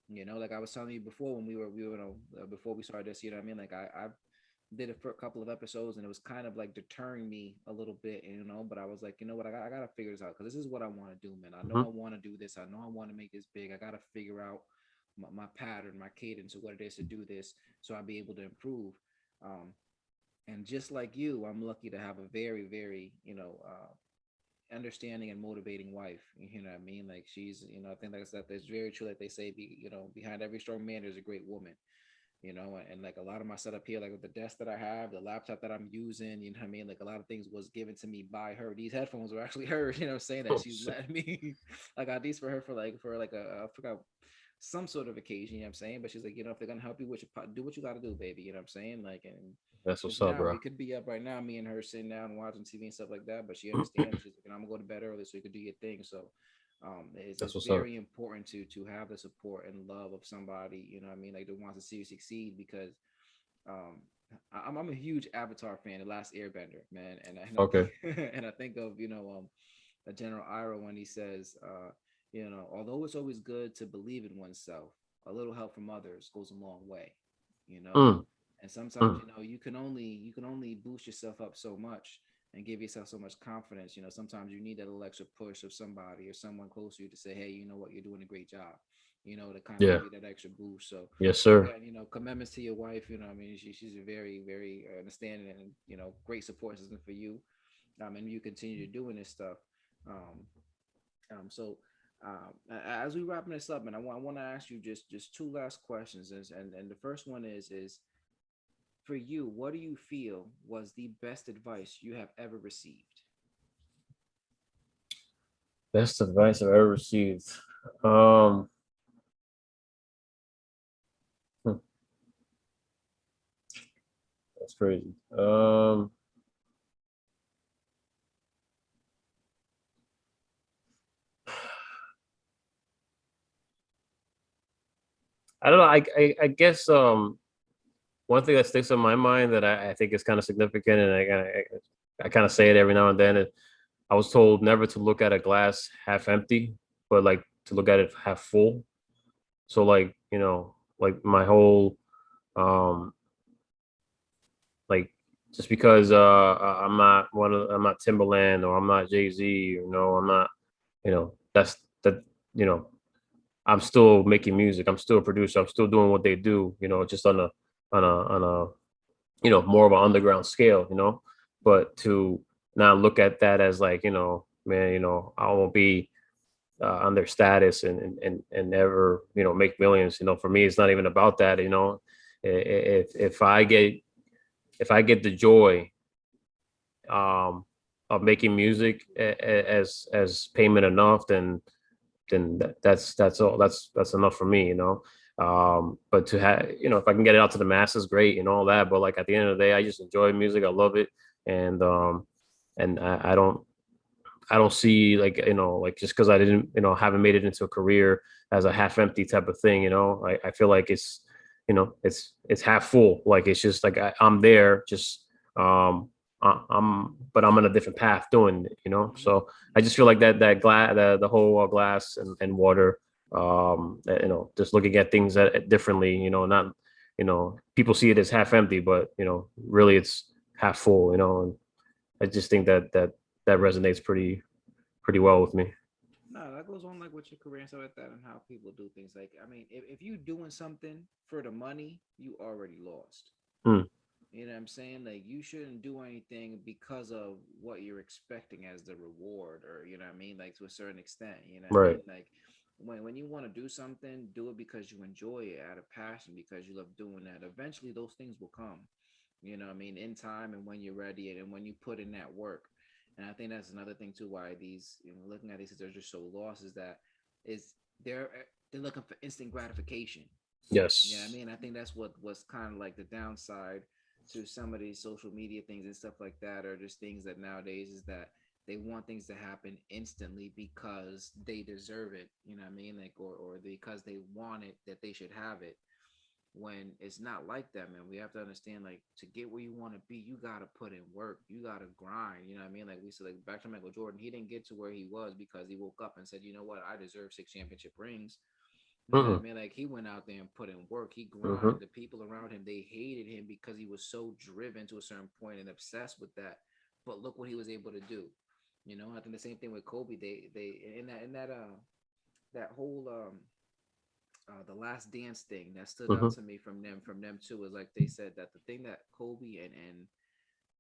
Like I was telling you before when we were, before we started this, you know what I mean? Like I did it for a couple of episodes and it was kind of like deterring me a little bit, but I was like, you know what? I got to figure this out because this is what I want to do, man. I know Mm-hmm. I want to do this. I know I want to make this big. I got to figure out my pattern, my cadence of what it is to do this so I'll be able to improve. Um, and just like you, I'm lucky to have a very, very, understanding and motivating wife. You know what I mean? Like she's, I think that's very true. Like they say, behind every strong man, there's a great woman. And like a lot of my setup here, like with the desk that I have, the laptop that I'm using, you know what I mean? Like a lot of things was given to me by her. These headphones were actually hers, saying that Oh, she's shit. letting me. I got these for her for like I forgot some sort of occasion, you know what I'm saying? But she's like, if they're gonna help you with your do what you gotta do, baby. You know what I'm saying? Like, and That's what's because up, now bro. we could be up right now, me and her sitting down watching TV and stuff like that. But she understands. She's like, I'm gonna go to bed early so you could do your thing. So, it's That's what's up. very important to have the support and love of somebody. You know what I mean? Like that wants to see you succeed because, um. I'm a huge Avatar fan, The Last Airbender, man, and I think Okay. and I think of General Iroh when he says, although it's always good to believe in oneself, a little help from others goes a long way, you know. Mm, And sometimes, mm. you can only boost yourself up so much and give yourself so much confidence. Sometimes you need that little extra push of somebody or someone close to you to say, hey, you know what, you're doing a great job, to kind of Yeah. give you that extra boost. So Yes, sir. again, commandments to your wife. I mean, she's a very, very understanding and great support system for you. And you continue doing this stuff. Um, so as we wrapping this up, and I want to ask you just two last questions, and the first one is for you, what do you feel was the best advice you have ever received? Best advice I've ever received. Um, hmm, that's crazy. I don't know. I guess one thing that sticks in my mind that I think is kind of significant, and I kind of say it every now and then. I was told never to look at a glass half empty, but like to look at it half full. So like, like my whole um like just because I'm not Timberland or I'm not Jay-Z, I'm not, that's that, you know, I'm still making music. I'm still a producer. I'm still doing what they do, just on a more of an underground scale, but to now look at that as like, man, I won't be on their status and never make millions. For me it's not even about that. If I get the joy um of making music as payment enough, then that's all, that's enough for me. But to have, if I can get it out to the masses, great and all that, but like at the end of the day, I just enjoy music. I love it. And I don't see, like, like just because I didn't, haven't made it into a career as a half empty type of thing. I feel like it's half full. Like it's just like I'm there, just but I'm on a different path doing it. Hmm. So I just feel like that glass, the whole glass and water. Just looking at things differently. Not, people see it as half empty, but really it's half full. And I just think that resonates pretty well with me. No, that goes on like with your career and stuff like that, and how people do things. Like, I mean, if you doing something for the money, you already lost. Mm, You know what I'm saying? Like, you shouldn't do anything because of what you're expecting as the reward, or you know what I mean, like to a certain extent. You know what I right. mean? Like, when you want to do something, do it because you enjoy it, out of passion, because you love doing that. Eventually, those things will come. You know what I mean? In time, and when you're ready, and when you put in that work. And I think that's another thing too. Why these, looking at these, they're just so lost. Is they're looking for instant gratification. Yeah, I Yes. mean, I think that's what was kind of like the downside to some of these social media things and stuff like that, or just things that nowadays is that they want things to happen instantly because they deserve it. You know what I mean? Like, or because they want it, that they should have it. When it's not like that, man. We have to understand, like, to get where you want to be, you gotta put in work. You gotta grind. You know what I mean? Like we said, like back to Michael Jordan, he didn't get to where he was because he woke up and said, you know what, I deserve 6 championship rings. You know what I Mm-mm. mean? Like he went out there and put in work. He Mm-hmm. grind. The people around him, they hated him because he was so driven to a certain point and obsessed with that. But look what he was able to do. I think the same thing with Kobe. They in that whole the last dance thing that stood out Mm-hmm. to me from them too was like they said that the thing that Kobe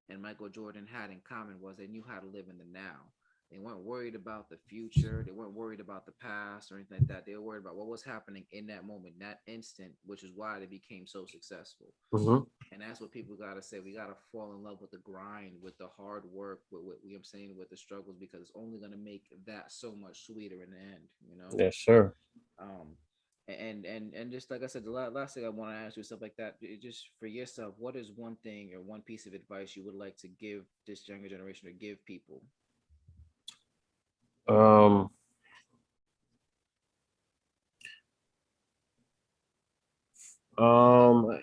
and Michael Jordan had in common was they knew how to live in the now. They weren't worried about the future. They weren't worried about the past or anything like that. They were worried about what was happening in that moment, that instant, which is why they became so successful. Mm-hmm. And that's what people gotta say. We gotta fall in love with the grind, with the hard work, with you know what I'm saying, with the struggles, because it's only gonna make that so much sweeter in the end. Yes, sir. Um, and just like I said, the last thing I want to ask you, stuff like that, just for yourself, what is one thing or one piece of advice you would like to give this younger generation or give people? Um, um,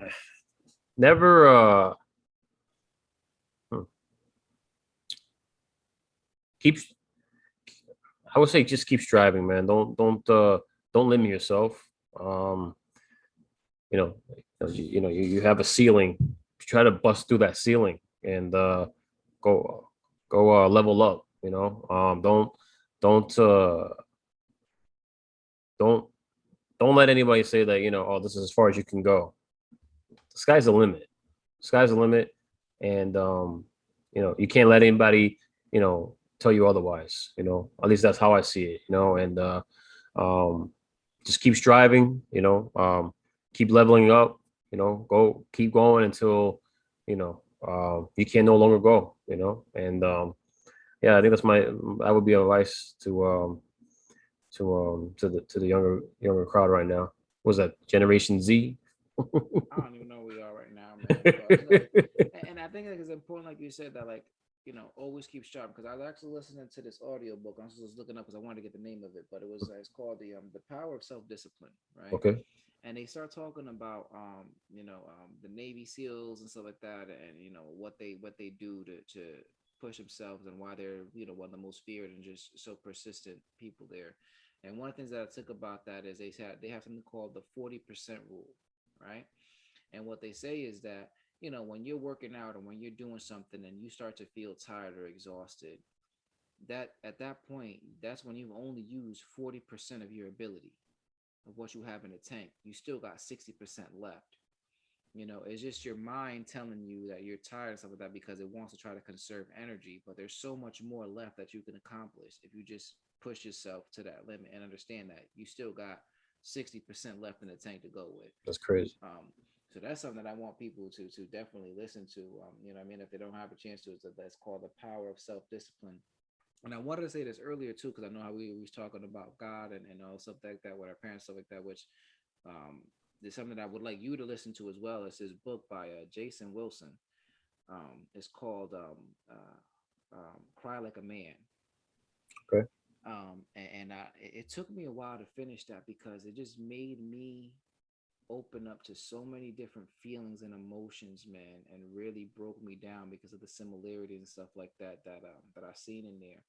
never. Hmm, keep. I would say just keep striving, man. Don't limit yourself. Um, you have a ceiling. Try to bust through that ceiling and go level up. Don't don't don't let anybody say that oh, this is as far as you can go. The sky's the limit. Sky's the limit, and you can't let anybody tell you otherwise. At least that's how I see it. And um, just keep striving. Keep leveling up. Keep going until you can no longer go. And yeah, I think that would be advice to the younger crowd right now. What was that Generation Z? I don't even know where we are right now, man. But like, and I think like it's important, like you said, that like always keep sharp. Because I was actually listening to this audio book. I was just looking up because I wanted to get the name of it, but it's called the Power of Self Discipline, right? Okay. And they start talking about the Navy SEALs and stuff like that, and what they do to push themselves and why they're one of the most feared and just so persistent people there. And one of the things that I took about that is they have something called the 40% rule, right? And what they say is that, when you're working out or when you're doing something and you start to feel tired or exhausted, that at that point, that's when you've only used 40% of your ability of what you have in the tank. You still got 60% left. It's just your mind telling you that you're tired and stuff like that because it wants to try to conserve energy. But there's so much more left that you can accomplish if you just push yourself to that limit and understand that you still got 60% left in the tank to go with. That's crazy. So that's something that I want people to definitely listen to. What I mean, if they don't have a chance to, that's called the power of self discipline. And I wanted to say this earlier too, because I know how we was talking about God and all stuff like that with our parents, stuff like that, which um, there's something that I would like you to listen to as well. It's this book by Jason Wilson. It's called "Cry Like a Man." Okay. It took me a while to finish that because it just made me open up to so many different feelings and emotions, man, and really broke me down because of the similarities and stuff like that I've seen in there.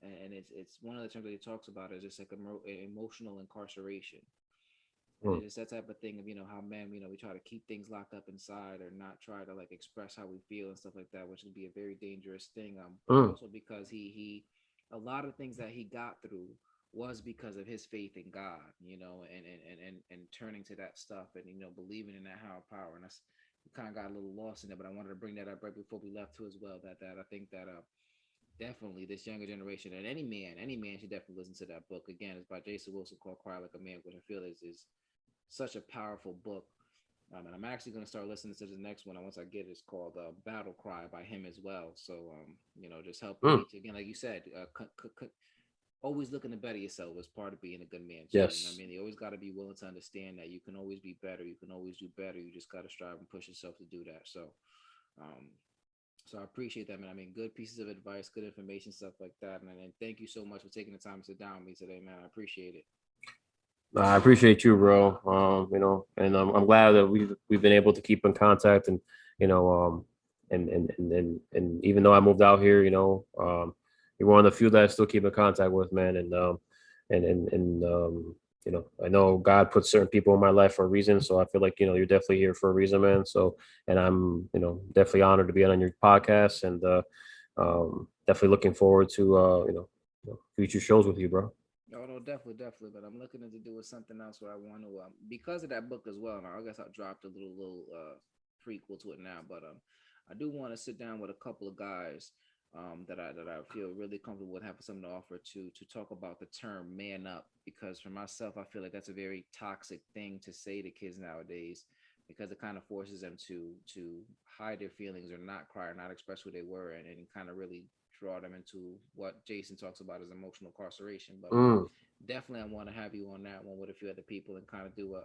And it's one of the terms that he talks about is just like emotional incarceration. And Mm. it's just that type of thing of how men we try to keep things locked up inside or not try to like express how we feel and stuff like that, which can be a very dangerous thing. But Mm. also because he a lot of things that he got through was because of his faith in God, and turning to that stuff and believing in that higher power. And that's we kind of got a little lost in it, but I wanted to bring that up right before we left too as well. That I think that definitely this younger generation and any man should definitely listen to that book. Again, it's by Jason Wilson called "Cry Like a Man," which I feel is such a powerful book. And I'm actually going to start listening to the next one. Once I get it, it's called "Battle Cry" by him as well. So, just helping Mm. me to again, like you said, always looking to better yourself is part of being a good man too. I Yes. mean, you always got to be willing to understand that you can always be better. You can always do better. You just got to strive and push yourself to do that. Um, so I appreciate that, man. I mean, good pieces of advice, good information, stuff like that. And thank you so much for taking the time to sit down with me today, man. I appreciate it. I appreciate you, bro. And I'm glad that we've been able to keep in contact, and you know, and even though I moved out here, you're one of the few that I still keep in contact with, man. And I know God put certain people in my life for a reason, so I feel like you're definitely here for a reason, man. So, and I'm definitely honored to be on your podcast, and definitely looking forward to future shows with you, bro. Oh no, definitely. But I'm looking into doing something else where I want to, because of that book as well. And I guess I dropped a little prequel to it now, but I do want to sit down with a couple of guys that I feel really comfortable with having something to offer to talk about the term "man up," because for myself, I feel like that's a very toxic thing to say to kids nowadays because it kind of forces them to hide their feelings or not cry or not express who they were, and kind of really draw them into what Jason talks about as emotional incarceration. But Mm, definitely, I want to have you on that one with a few other people and kind of do a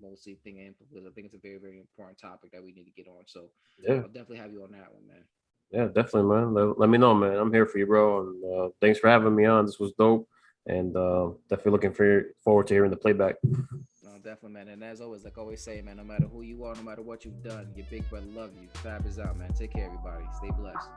mostly thing because I think it's a very, very important topic that we need to get on. So yeah. I'll definitely have you on that one, man. Yeah, definitely, man. Let me know, man. I'm here for you, bro. And thanks for having me on. This was dope. And definitely looking forward to hearing the playback. No, definitely, man. And as always, like I always say, man, no matter who you are, no matter what you've done, your big brother love you. Fab is out, man. Take care, everybody. Stay blessed.